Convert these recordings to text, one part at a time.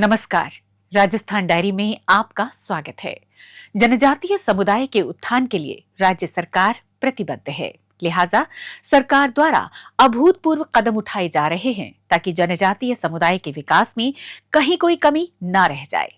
नमस्कार। राजस्थान डायरी में आपका स्वागत है। जनजातीय समुदाय के उत्थान के लिए राज्य सरकार प्रतिबद्ध है। लिहाजा सरकार द्वारा अभूतपूर्व कदम उठाए जा रहे हैं ताकि जनजातीय समुदाय के विकास में कहीं कोई कमी न रह जाए।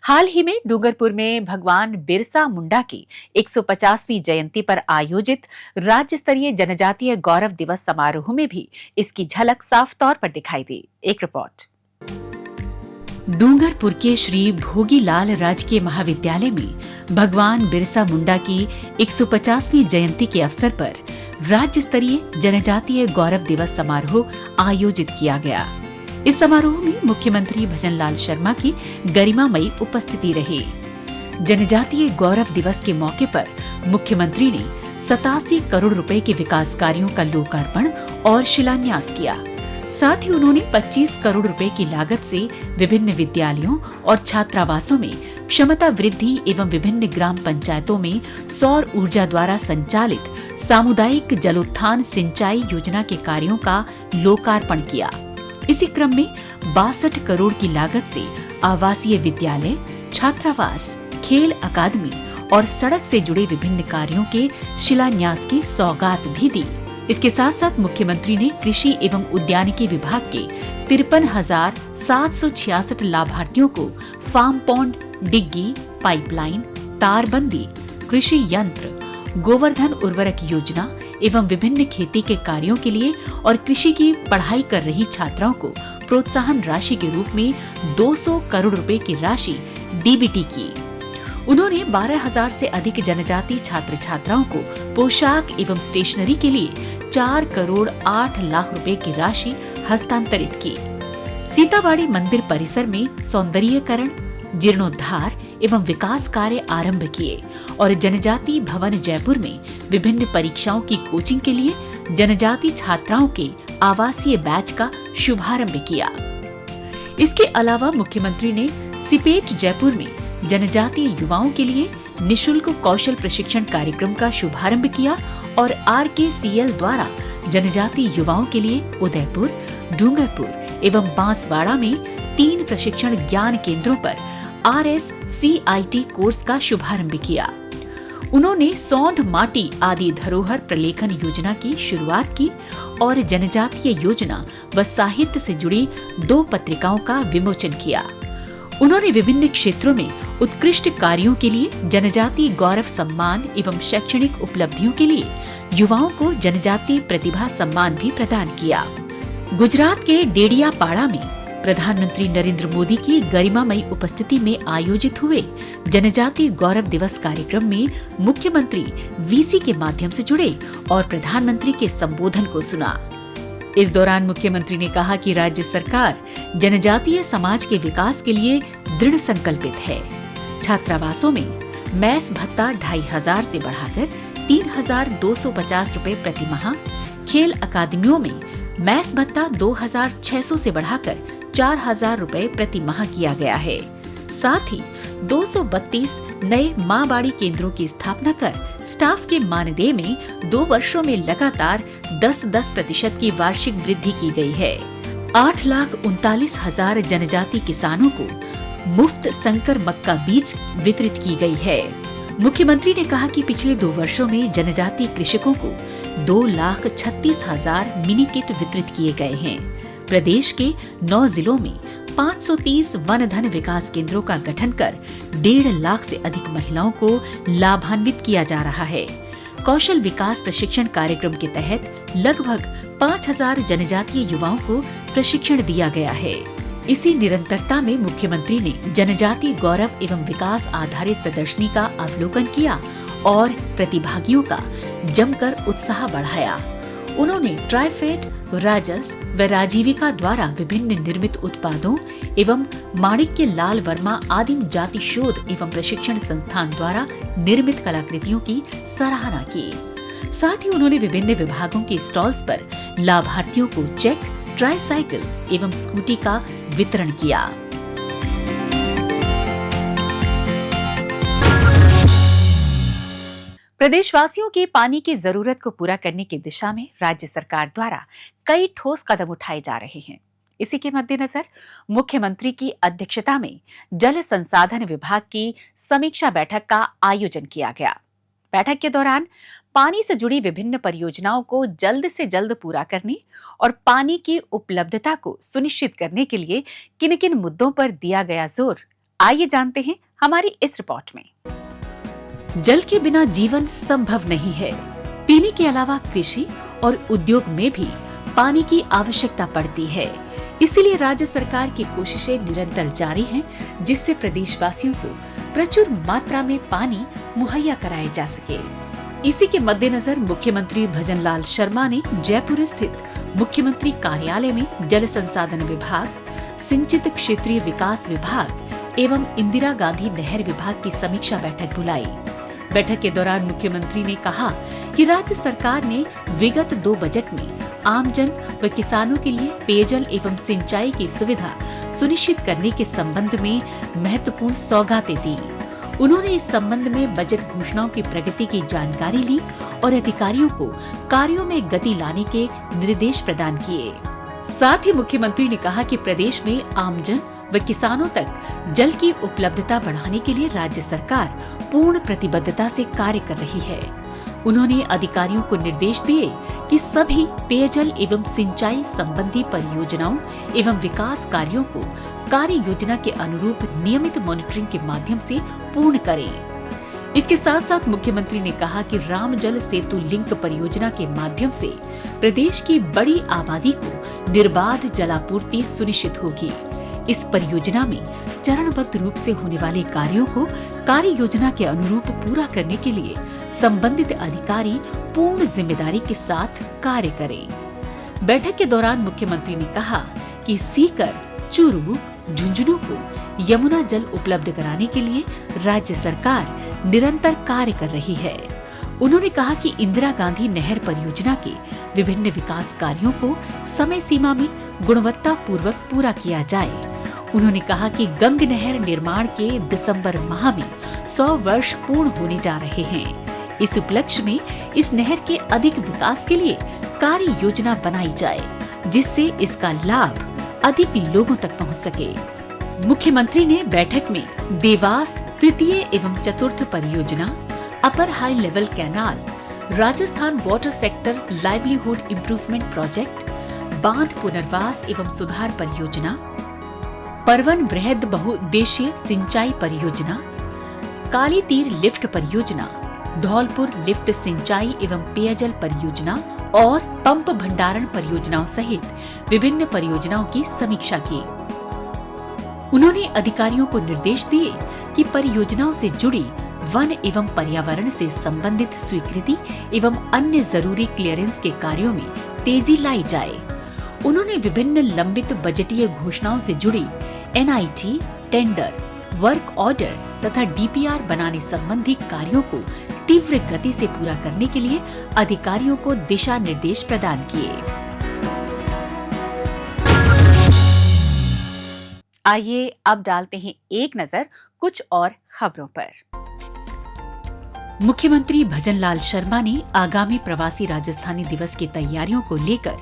हाल ही में डूंगरपुर में भगवान बिरसा मुंडा की 150वीं जयंती पर आयोजित राज्य स्तरीय जनजातीय गौरव दिवस समारोह में भी इसकी झलक साफ तौर पर दिखाई दी। एक रिपोर्ट। डूंगरपुर के श्री भोगीलाल राजकीय महाविद्यालय में भगवान बिरसा मुंडा की 150वीं जयंती के अवसर पर राज्य स्तरीय जनजातीय गौरव दिवस समारोह आयोजित किया गया। इस समारोह में मुख्यमंत्री भजनलाल शर्मा की गरिमामयी उपस्थिति रही। जनजातीय गौरव दिवस के मौके पर मुख्यमंत्री ने 87 करोड़ रुपए के विकास कार्यों का लोकार्पण और शिलान्यास किया। साथ ही उन्होंने 25 करोड़ रुपए की लागत से विभिन्न विद्यालयों और छात्रावासों में क्षमता वृद्धि एवं विभिन्न ग्राम पंचायतों में सौर ऊर्जा द्वारा संचालित सामुदायिक जलोत्थान सिंचाई योजना के कार्यों का लोकार्पण किया। इसी क्रम में 62 करोड़ की लागत से आवासीय विद्यालय, छात्रावास, खेल अकादमी और सड़क से जुड़े विभिन्न कार्यों के शिलान्यास की सौगात भी दी। इसके साथ साथ मुख्यमंत्री ने कृषि एवं उद्यानिकी विभाग के 53,766 लाभार्थियों को फार्म पॉन्ड, डिग्गी, पाइपलाइन, तारबंदी, कृषि यंत्र, गोवर्धन उर्वरक योजना एवं विभिन्न खेती के कार्यों के लिए और कृषि की पढ़ाई कर रही छात्राओं को प्रोत्साहन राशि के रूप में 200 करोड़ रुपए की राशि डीबीटी की। उन्होंने 12,000 से अधिक जनजातीय छात्र छात्राओं को पोशाक एवं स्टेशनरी के लिए 4 करोड़ 8 लाख रुपए की राशि हस्तांतरित की। सीताबाड़ी मंदिर परिसर में सौंदर्यीकरण, जीर्णोद्धार एवं विकास कार्य आरंभ किए और जनजाति भवन जयपुर में विभिन्न परीक्षाओं की कोचिंग के लिए जनजाति छात्राओं के आवासीय बैच का शुभारंभ किया। इसके अलावा मुख्यमंत्री ने सिपेट जयपुर में जनजातीय युवाओं के लिए निशुल्क कौशल प्रशिक्षण कार्यक्रम का शुभारंभ किया और RKCL द्वारा जनजातीय युवाओं के लिए उदयपुर, डूंगरपुर एवं बांसवाड़ा में 3 प्रशिक्षण ज्ञान केंद्रों पर RSCIT कोर्स का शुभारंभ किया। उन्होंने सौंध माटी आदि धरोहर प्रलेखन योजना की शुरुआत की और जनजातीय योजना व साहित्य से जुड़ी 2 पत्रिकाओं का विमोचन किया। उन्होंने विभिन्न क्षेत्रों में उत्कृष्ट कार्यों के लिए जनजातीय गौरव सम्मान एवं शैक्षणिक उपलब्धियों के लिए युवाओं को जनजातीय प्रतिभा सम्मान भी प्रदान किया। गुजरात के डेडियापाड़ा में प्रधानमंत्री नरेंद्र मोदी की गरिमामयी उपस्थिति में आयोजित हुए जनजातीय गौरव दिवस कार्यक्रम में मुख्यमंत्री वीसी के माध्यम से जुड़े और प्रधानमंत्री के संबोधन को सुना। इस दौरान मुख्यमंत्री ने कहा कि राज्य सरकार जनजातीय समाज के विकास के लिए दृढ़ संकल्पित है। छात्रावासों में मैस भत्ता 2,500 से बढ़ाकर 3,250 रुपए प्रति माह, खेल अकादमियों में मैस भत्ता 2,600 से बढ़ाकर 4,000 रुपए प्रति माह किया गया है। साथ ही 232 नए माँ बाड़ी केंद्रों की स्थापना कर स्टाफ के मानदेय में 2 वर्षों में लगातार 10% की वार्षिक वृद्धि की गई है। 8,39,000 जनजाति किसानों को मुफ्त संकर मक्का बीज वितरित की गई है। मुख्यमंत्री ने कहा कि पिछले 2 वर्षों में जनजाति कृषकों को 2,36,000 मिनी किट वितरित किए गए हैं। प्रदेश के 9 जिलों में 530 वन धन विकास केंद्रों का गठन कर 1.5 लाख से अधिक महिलाओं को लाभान्वित किया जा रहा है। कौशल विकास प्रशिक्षण कार्यक्रम के तहत लगभग 5,000 जनजातीय युवाओं को प्रशिक्षण दिया गया है। इसी निरंतरता में मुख्यमंत्री ने जनजातीय गौरव एवं विकास आधारित प्रदर्शनी का अवलोकन किया और प्रतिभागियों का जमकर उत्साह बढ़ाया। उन्होंने ट्राइफेड, राजस व राजीविका द्वारा विभिन्न निर्मित उत्पादों एवं माणिक्य लाल वर्मा आदिम जाति शोध एवं प्रशिक्षण संस्थान द्वारा निर्मित कलाकृतियों की सराहना की। साथ ही उन्होंने विभिन्न विभागों के स्टॉल्स पर लाभार्थियों को चेक, ट्राईसाइकिल एवं स्कूटी का वितरण किया। प्रदेशवासियों की पानी की जरूरत को पूरा करने की दिशा में राज्य सरकार द्वारा कई ठोस कदम उठाए जा रहे हैं। इसी के मद्देनजर मुख्यमंत्री की अध्यक्षता में जल संसाधन विभाग की समीक्षा बैठक का आयोजन किया गया। बैठक के दौरान पानी से जुड़ी विभिन्न परियोजनाओं को जल्द से जल्द पूरा करने और पानी की उपलब्धता को सुनिश्चित करने के लिए किन किन मुद्दों पर दिया गया जोर, आइए जानते हैं हमारी इस रिपोर्ट में। जल के बिना जीवन संभव नहीं है। पीने के अलावा कृषि और उद्योग में भी पानी की आवश्यकता पड़ती है। इसीलिए राज्य सरकार की कोशिशें निरंतर जारी हैं, जिससे प्रदेशवासियों को प्रचुर मात्रा में पानी मुहैया कराया जा सके। इसी के मद्देनजर मुख्यमंत्री भजनलाल शर्मा ने जयपुर स्थित मुख्यमंत्री कार्यालय में जल संसाधन विभाग, सिंचित क्षेत्रीय विकास विभाग एवं इंदिरा गांधी नहर विभाग की समीक्षा बैठक बुलाई। बैठक के दौरान मुख्यमंत्री ने कहा कि राज्य सरकार ने विगत 2 बजट में आमजन व किसानों के लिए पेयजल एवं सिंचाई की सुविधा सुनिश्चित करने के संबंध में महत्वपूर्ण सौगातें दी। उन्होंने इस संबंध में बजट घोषणाओं की प्रगति की जानकारी ली और अधिकारियों को कार्यों में गति लाने के निर्देश प्रदान किए। साथ ही मुख्यमंत्री ने कहा कि प्रदेश में आमजन व किसानों तक जल की उपलब्धता बढ़ाने के लिए राज्य सरकार पूर्ण प्रतिबद्धता से कार्य कर रही है। उन्होंने अधिकारियों को निर्देश दिए कि सभी पेयजल एवं सिंचाई संबंधी परियोजनाओं एवं विकास कार्यों को कार्य योजना के अनुरूप नियमित मॉनिटरिंग के माध्यम से पूर्ण करें। इसके साथ साथ मुख्यमंत्री ने कहा कि राम जल सेतु लिंक परियोजना के माध्यम से प्रदेश की बड़ी आबादी को निर्बाध जलापूर्ति सुनिश्चित होगी। इस परियोजना में चरणबद्ध रूप से होने वाले कार्यों को कार्य योजना के अनुरूप पूरा करने के लिए संबंधित अधिकारी पूर्ण जिम्मेदारी के साथ कार्य करें। बैठक के दौरान मुख्यमंत्री ने कहा कि सीकर, चूरू, झुंझुनू को यमुना जल उपलब्ध कराने के लिए राज्य सरकार निरंतर कार्य कर रही है। उन्होंने कहा कि इंदिरा गांधी नहर परियोजना के विभिन्न विकास कार्यों को समय सीमा में गुणवत्ता पूर्वक पूरा किया जाए। उन्होंने कहा कि गंग नहर निर्माण के दिसंबर माह में 100 वर्ष पूर्ण होने जा रहे हैं। इस उपलक्ष्य में इस नहर के अधिक विकास के लिए कार्य योजना बनाई जाए, जिससे इसका लाभ अधिक लोगों तक पहुंच सके। मुख्यमंत्री ने बैठक में देवास तृतीय एवं चतुर्थ परियोजना, अपर high level canal, Rajasthan water sector livelihood improvement project, बांध पुनर्वास एवं सुधार परियोजना, परवन वृहद बहुउद्देशीय सिंचाई परियोजना, काली तीर लिफ्ट परियोजना, धौलपुर लिफ्ट सिंचाई एवं पेयजल परियोजना और पंप भंडारण परियोजनाओं सहित विभिन्न परियोजनाओं की समीक्षा की। उन्होंने अधिकारियों को निर्देश दिए कि परियोजनाओं से जुड़ी वन एवं पर्यावरण से संबंधित स्वीकृति एवं अन्य जरूरी क्लियरेंस के कार्यों में तेजी लाई जाए। उन्होंने विभिन्न लंबित बजटीय घोषणाओं से जुड़ी NIT, टेंडर, वर्क ऑर्डर तथा DPR बनाने संबंधी कार्यों को तीव्र गति से पूरा करने के लिए अधिकारियों को दिशा निर्देश प्रदान किए। आइए अब डालते हैं एक नजर कुछ और खबरों पर। मुख्यमंत्री भजनलाल शर्मा ने आगामी प्रवासी राजस्थानी दिवस की तैयारियों को लेकर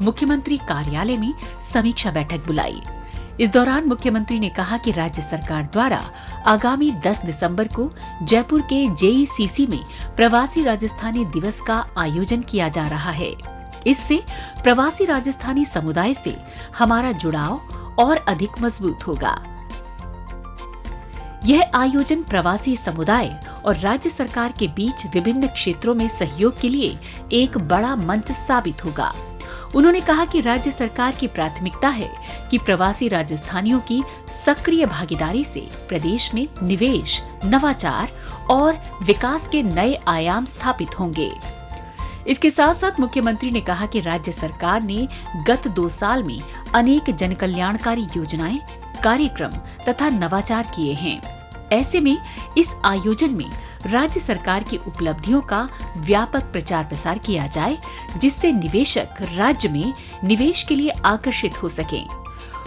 मुख्यमंत्री कार्यालय में समीक्षा बैठक बुलाई। इस दौरान मुख्यमंत्री ने कहा कि राज्य सरकार द्वारा आगामी 10 दिसंबर को जयपुर के JECC में प्रवासी राजस्थानी दिवस का आयोजन किया जा रहा है। इससे प्रवासी राजस्थानी समुदाय से हमारा जुड़ाव और अधिक मजबूत होगा। यह आयोजन प्रवासी समुदाय और राज्य सरकार के बीच विभिन्न क्षेत्रों में सहयोग के लिए एक बड़ा मंच साबित होगा। उन्होंने कहा कि राज्य सरकार की प्राथमिकता है कि प्रवासी राजस्थानियों की सक्रिय भागीदारी से प्रदेश में निवेश, नवाचार और विकास के नए आयाम स्थापित होंगे। इसके साथ साथ मुख्यमंत्री ने कहा कि राज्य सरकार ने गत 2 साल में अनेक जनकल्याणकारी योजनाएं, कार्यक्रम तथा नवाचार किए हैं। ऐसे में इस आयोजन में राज्य सरकार की उपलब्धियों का व्यापक प्रचार प्रसार किया जाए, जिससे निवेशक राज्य में निवेश के लिए आकर्षित हो सकें।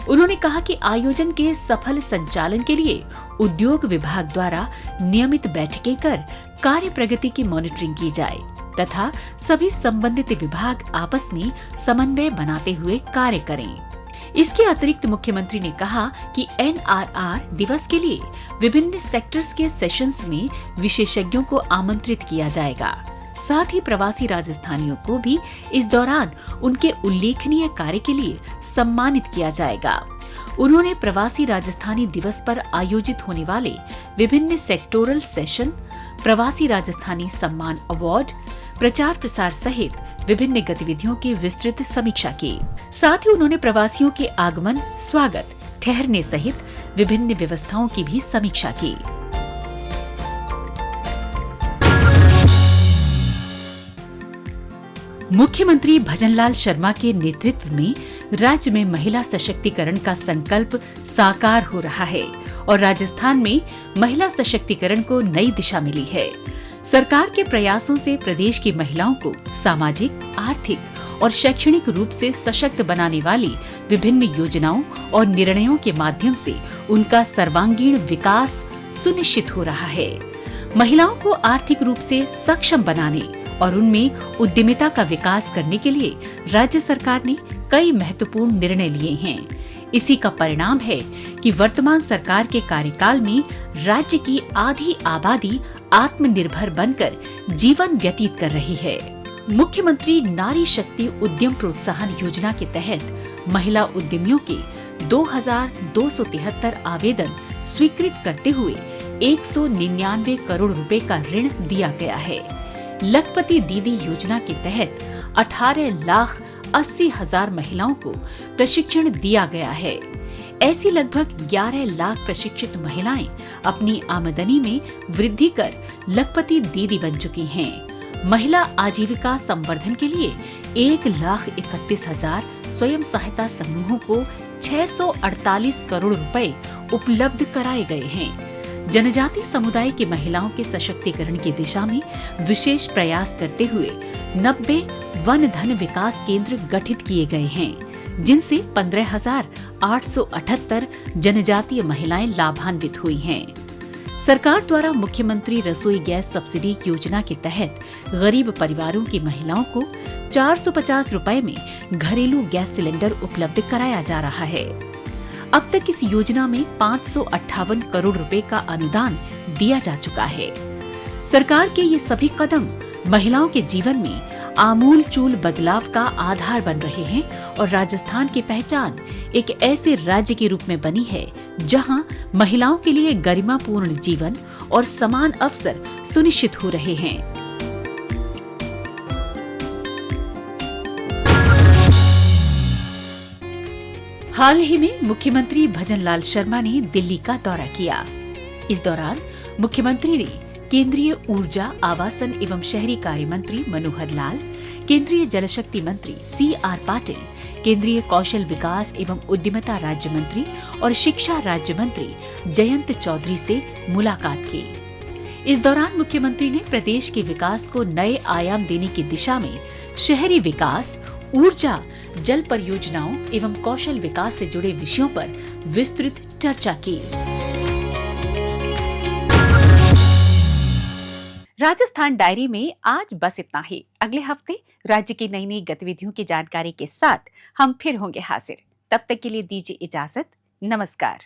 उन्होंने कहा कि आयोजन के सफल संचालन के लिए उद्योग विभाग द्वारा नियमित बैठकें कर कार्य प्रगति की मॉनिटरिंग की जाए तथा सभी संबंधित विभाग आपस में समन्वय बनाते हुए कार्य करें। इसके अतिरिक्त मुख्यमंत्री ने कहा कि एनआरआर दिवस के लिए विभिन्न सेक्टर्स के सेशंस में विशेषज्ञों को आमंत्रित किया जाएगा। साथ ही प्रवासी राजस्थानियों को भी इस दौरान उनके उल्लेखनीय कार्य के लिए सम्मानित किया जाएगा। उन्होंने प्रवासी राजस्थानी दिवस पर आयोजित होने वाले विभिन्न सेक्टोरल सेशन, प्रवासी राजस्थानी सम्मान अवार्ड, प्रचार प्रसार सहित विभिन्न गतिविधियों की विस्तृत समीक्षा की। साथ ही उन्होंने प्रवासियों के आगमन, स्वागत, ठहरने सहित विभिन्न व्यवस्थाओं की भी समीक्षा की। मुख्यमंत्री भजनलाल शर्मा के नेतृत्व में राज्य में महिला सशक्तिकरण का संकल्प साकार हो रहा है और राजस्थान में महिला सशक्तिकरण को नई दिशा मिली है। सरकार के प्रयासों से प्रदेश की महिलाओं को सामाजिक, आर्थिक और शैक्षणिक रूप से सशक्त बनाने वाली विभिन्न योजनाओं और निर्णयों के माध्यम से उनका सर्वांगीण विकास सुनिश्चित हो रहा है। महिलाओं को आर्थिक रूप से सक्षम बनाने और उनमें उद्यमिता का विकास करने के लिए राज्य सरकार ने कई महत्वपूर्ण निर्णय लिए हैं। इसी का परिणाम है कि वर्तमान सरकार के कार्यकाल में राज्य की आधी आबादी आत्मनिर्भर बनकर जीवन व्यतीत कर रही है। मुख्यमंत्री नारी शक्ति उद्यम प्रोत्साहन योजना के तहत महिला उद्यमियों के 2273 आवेदन स्वीकृत करते हुए 199 करोड़ रुपए का ऋण दिया गया है। लखपति दीदी योजना के तहत 18,80,000 महिलाओं को प्रशिक्षण दिया गया है। ऐसी लगभग 11 लाख प्रशिक्षित महिलाएं अपनी आमदनी में वृद्धि कर लखपति दीदी बन चुकी हैं। महिला आजीविका संवर्धन के लिए 1,31,000 स्वयं सहायता समूहों को 648 करोड़ रुपए उपलब्ध कराए गए हैं। जनजाति समुदाय की महिलाओं के सशक्तिकरण की दिशा में विशेष प्रयास करते हुए 90 वन धन विकास केंद्र गठित किए गए हैं, जिनसे 15,878 जनजातीय महिलाएं लाभान्वित हुई हैं। सरकार द्वारा मुख्यमंत्री रसोई गैस सब्सिडी योजना के तहत गरीब परिवारों की महिलाओं को 450 रुपए में घरेलू गैस सिलेंडर उपलब्ध कराया जा रहा है। अब तक इस योजना में 558 करोड़ रुपए का अनुदान दिया जा चुका है। सरकार के ये सभी कदम महिलाओं के जीवन में आमूल-चूल बदलाव का आधार बन रहे हैं और राजस्थान की पहचान एक ऐसे राज्य के रूप में बनी है जहां महिलाओं के लिए गरिमापूर्ण जीवन और समान अवसर सुनिश्चित हो रहे हैं। हाल ही में मुख्यमंत्री भजनलाल शर्मा ने दिल्ली का दौरा किया। इस दौरान मुख्यमंत्री ने केंद्रीय ऊर्जा, आवासन एवं शहरी कार्य मंत्री मनोहर लाल, केंद्रीय जलशक्ति मंत्री CR पाटिल, केंद्रीय कौशल विकास एवं उद्यमिता राज्य मंत्री और शिक्षा राज्य मंत्री जयंत चौधरी से मुलाकात की। इस दौरान मुख्यमंत्री ने प्रदेश के विकास को नए आयाम देने की दिशा में शहरी विकास, ऊर्जा, जल परियोजनाओं एवं कौशल विकास से जुड़े विषयों पर विस्तृत चर्चा की। राजस्थान डायरी में आज बस इतना ही। अगले हफ्ते राज्य की नई नई गतिविधियों की जानकारी के साथ हम फिर होंगे हाजिर। तब तक के लिए दीजिए इजाजत। नमस्कार।